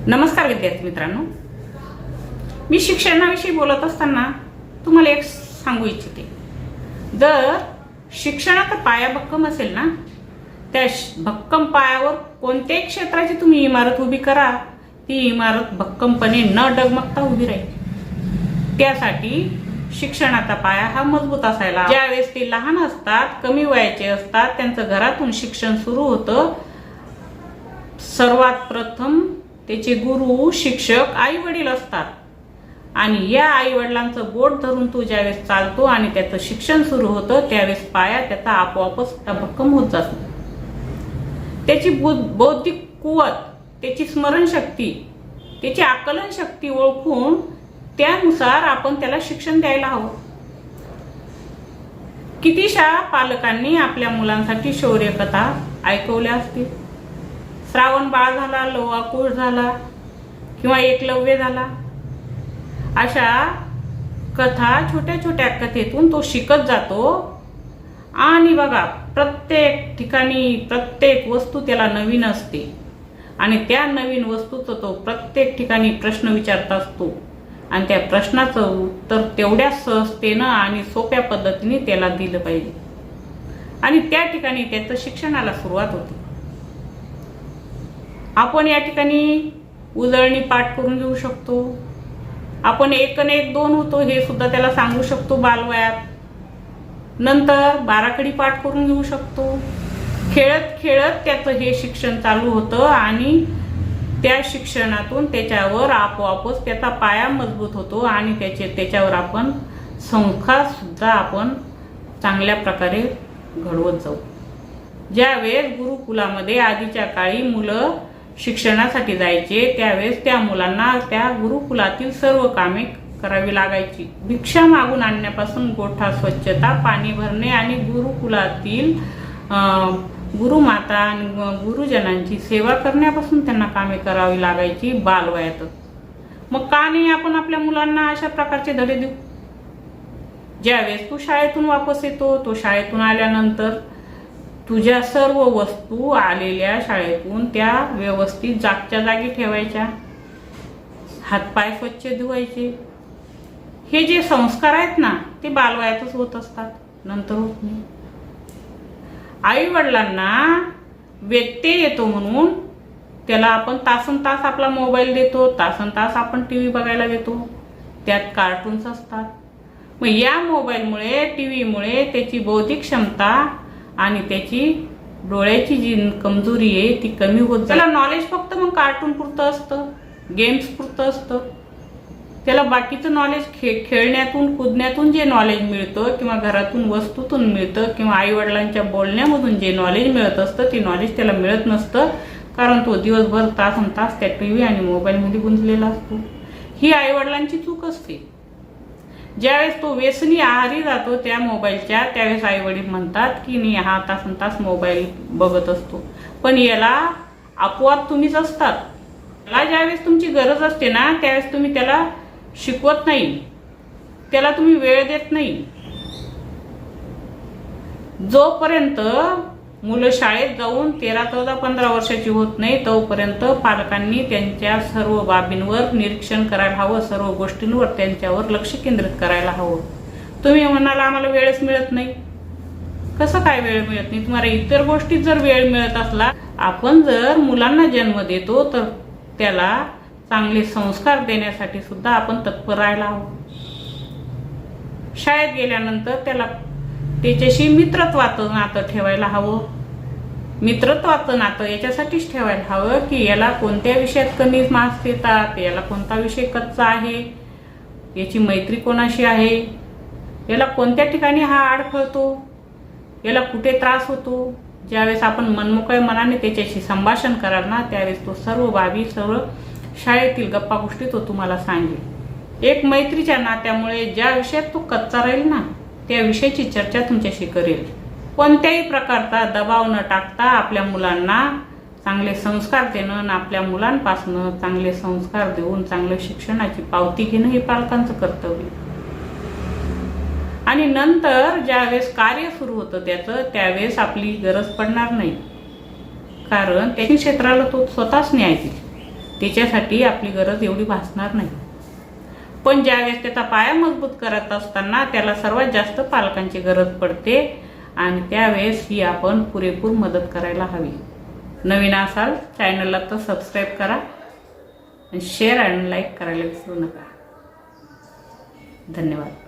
नमस्कार विद्यार्थी मित्रांनो, मी शिक्षणाविषयी बोलत असताना तुम्हाला एक सांगू इच्छिते। जर शिक्षणाचा पाया भक्कम असेल ना, त्या भक्कम पायावर कोणत्याही क्षेत्राची तुम्ही इमारत उभी करा, ती इमारत भक्कमपणे न डगमगता उभी राहील। त्यासाठी शिक्षणाचा पाया हा मजबूत असायला। ज्यावेळेस ते लहान असतात, कमी वयाचे असतात, त्यांचं घरातून शिक्षण सुरू होतं। सर्वात प्रथम त्याचे गुरु शिक्षक आई वडील असतात आणि या आई वडिलांचं बोट धरून तो ज्यावेळेस चालतो आणि त्याचं शिक्षण सुरू होतं, त्यावेळेस पाया त्याचा आपोआपच भक्कम होत जातो। त्याची बौद्धिक कुवत, त्याची स्मरणशक्ती, त्याची आकलन शक्ती ओळखून त्यानुसार आपण त्याला शिक्षण द्यायला हवं। कितीशा पालकांनी आपल्या मुलांसाठी शौर्य कथा ऐकवल्या असतील। श्रावण बाळ झाला, लोवा कुश झाला किंवा एकलव्य झाला, अशा कथा छोट्या छोट्या कथेतून तो शिकत जातो। आणि बघा, प्रत्येक ठिकाणी प्रत्येक वस्तू त्याला नवीन असते आणि त्या नवीन वस्तूचं तो प्रत्येक ठिकाणी प्रश्न विचारत असतो आणि त्या प्रश्नाचं उत्तर तेवढ्या सहजतेनं आणि सोप्या पद्धतीने त्याला दिलं पाहिजे आणि त्या ठिकाणी त्याचं शिक्षणाला सुरुवात होते। आपण या ठिकाणी उजळणी पाठ करून घेऊ शकतो। आपण 1 आणि 1 2 होतो हे सुद्धा त्याला सांगू शकतो बालवयात। नंतर बाराखडी पाठ करून घेऊ शकतो। खेळत खेळत त्याचं हे शिक्षण चालू होतं आणि त्या शिक्षणातून त्याच्यावर आपोआपच त्याचा पाया मजबूत होतो आणि त्याच्यावर आपण संस्कार सुद्धा आपण चांगल्या प्रकारे घडवत जाऊ। ज्यावेळेस गुरुकुलामध्ये आधीच्या काळी मुलं शिक्षणासाठी जायचे, त्यावेळेस त्या मुलांना त्या गुरुकुलातील सर्व कामे करावी लागायची। भिक्षा मागून आणण्यापासून गोठा स्वच्छता, पाणी भरणे आणि गुरुकुलातील गुरुमाता आणि गुरुजनांची सेवा करण्यापासून त्यांना कामे करावी लागायची बालवयातच। मग का नाही आपण आपल्या मुलांना अशा प्रकारचे धडे देऊ? ज्यावेळेस तू शाळेतून वापस येतो, तो शाळेतून आल्यानंतर तुझ्या सर्व वस्तू आलेल्या शाळेतून त्या व्यवस्थित जागच्या जागी ठेवायच्या, हातपाय स्वच्छ धुवायचे। हे जे संस्कार आहेत ना, ते बालवयातच होत असतात, नंतर होत नाही। आई वडिलांना व्यत्यय येतो म्हणून त्याला आपण तासनतास आपला मोबाईल देतो, तासनतास आपण टीव्ही बघायला देतो, त्यात कार्टून्स असतात। मग या मोबाईलमुळे, टीव्हीमुळे त्याची बौद्धिक क्षमता आणि त्याची डोळ्याची जी कमजोरी आहे ती कमी होत जाते। त्याला नॉलेज फक्त मग कार्टून पुरतं असतं, गेम्स पुरतं असतं। त्याला बाकीचं नॉलेज खेळण्यातून, कुदण्यातून जे नॉलेज मिळतं किंवा घरातून वस्तूतून मिळतं किंवा आई वडिलांच्या बोलण्यामधून जे नॉलेज मिळत असतं, ते नॉलेज त्याला मिळत नसतं, कारण तो दिवसभर तासनतास त्या टीव्ही आणि मोबाईलमध्ये गुंतलेला असतो। ही आई वडिलांची चूक असते। ज्यावेळेस तो व्यसनी आहारी जातो त्या मोबाईलच्या, त्यावेळेस आई वडील म्हणतात की नाही, हा तासनतास मोबाईल बघत असतो, पण याला आपोआप तुम्हीच असतात। त्याला ज्यावेळेस तुमची गरज असते ना, त्यावेळेस तुम्ही त्याला शिकवत नाही, त्याला तुम्ही वेळ देत नाही। जोपर्यंत मुलं शाळेत जाऊन 13, 14, 15 वर्षाची होत नाही, तोपर्यंत पालकांनी त्यांच्या सर्व बाबींवर निरीक्षण करायला हवं, सर्व गोष्टींवर त्यांच्यावर लक्ष केंद्रित करायला हवं। तुम्ही म्हणाला आम्हाला वेळच मिळत नाही, कसं काय वेळ मिळत नाही? तुम्हाला इतर गोष्टीत जर वेळ मिळत असला, आपण जर मुलांना जन्म देतो तर त्याला चांगले संस्कार देण्यासाठी सुद्धा आपण तत्पर राहायला हवं। शाळेत गेल्यानंतर त्याला त्याच्याशी मित्रत्वाचं नातं ठेवायला हवं। मित्रत्वाचं नातं याच्यासाठीच ठेवायला हवं की याला कोणत्या विषयात कमी मार्क्स येतात, याला कोणता विषय कच्चा आहे, याची मैत्री कोणाशी आहे, याला कोणत्या ठिकाणी हा अडखळतो, याला कुठे त्रास होतो। ज्यावेळेस आपण मनमोकळ्या मनाने त्याच्याशी संभाषण कराल ना, त्यावेळेस तो सर्व बाबी, सर्व शाळेतील गप्पा गोष्टी तो तुम्हाला सांगेल। एक मैत्रीच्या नात्यामुळे ज्या विषयात तो कच्चा राहील ना, त्या विषयाची चर्चा तुमच्याशी करेल। कोणत्याही प्रकारचा दबाव न टाकता आपल्या मुलांना चांगले संस्कार देणं आणि आपल्या मुलांपासून चांगले संस्कार देऊन चांगल्या शिक्षणाची पावती घेणं हे पालकांचं कर्तव्य। आणि नंतर ज्यावेळेस कार्य सुरू होतं त्याचं, त्यावेळेस आपली गरज पडणार नाही, कारण त्या क्षेत्राला तो स्वतःच न्याय देईल। त्याच्यासाठी आपली गरज एवढी भासणार नाही. पण ज्यावेळेस त्याचा पाया मजबूत करत असताना त्याला सर्वात जास्त पालकांची गरज पडते आणि त्यावेळेस ही आपण पुरेपूर मदत करायला हवी. नवीन असाल चॅनलला तर सबस्क्राईब करा आणि शेअर आणि लाईक करायला विसरू नका. धन्यवाद.